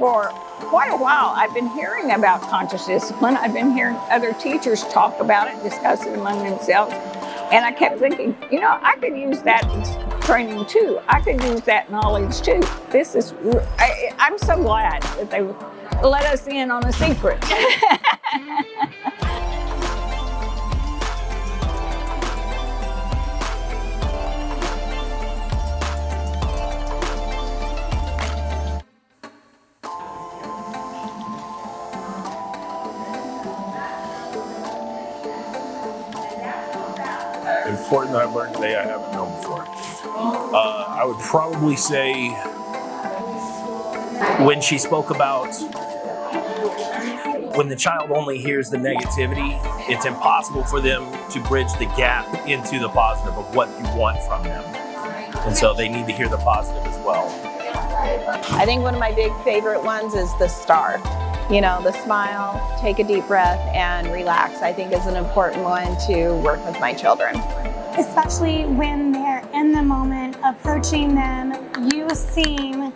For quite a while, I've been hearing about conscious discipline. I've been hearing other teachers talk about it, discuss it among themselves. And I kept thinking, I could use that training too. I could use that knowledge too. I'm so glad that they let us in on a secret. Important that I've learned today I haven't known before. I would probably say when she spoke about when the child only hears the negativity, it's impossible for them to bridge the gap into the positive of what you want from them. And so they need to hear the positive as well. I think one of my big favorite ones is the STAR. The smile, take a deep breath, and relax, I think is an important one to work with my children. Especially when they're in the moment, approaching them, you seem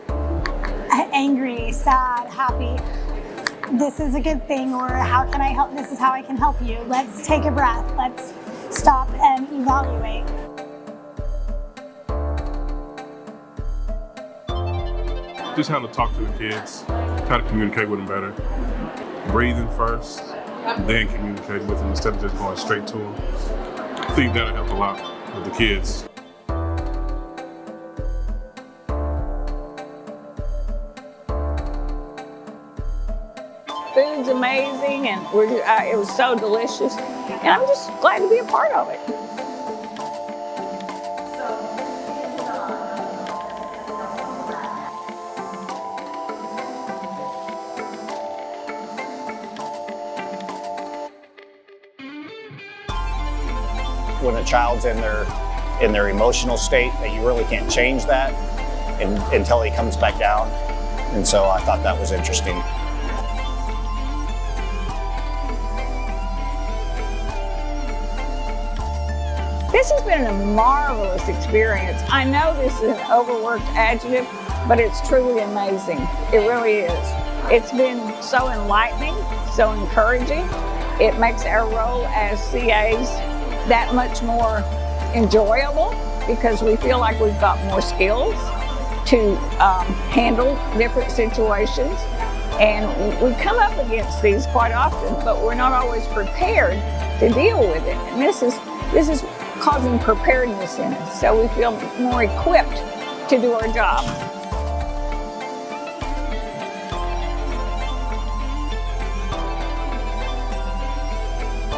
angry, sad, happy. This is a good thing, or how can I help? This is how I can help you. Let's take a breath. Let's stop and evaluate. Just how to talk to the kids, how to communicate with them better. Breathing first, then communicate with them instead of just going straight to them. I think that'll help a lot with the kids. Food's amazing, and it was so delicious, and I'm just glad to be a part of it. When a child's in their emotional state, that you really can't change that until he comes back down. And so I thought that was interesting. This has been a marvelous experience. I know this is an overworked adjective, but it's truly amazing. It really is. It's been so enlightening, so encouraging. It makes our role as CAs that much more enjoyable because we feel like we've got more skills to handle different situations. And we come up against these quite often, but we're not always prepared to deal with it. And this is causing preparedness in us, so we feel more equipped to do our job.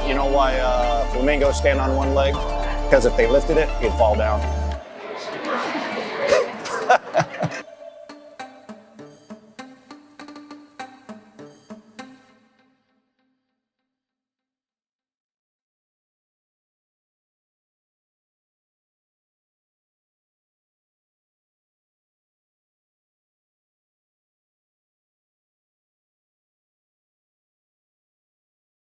You know why flamingos stand on one leg? Because if they lifted it, it'd fall down.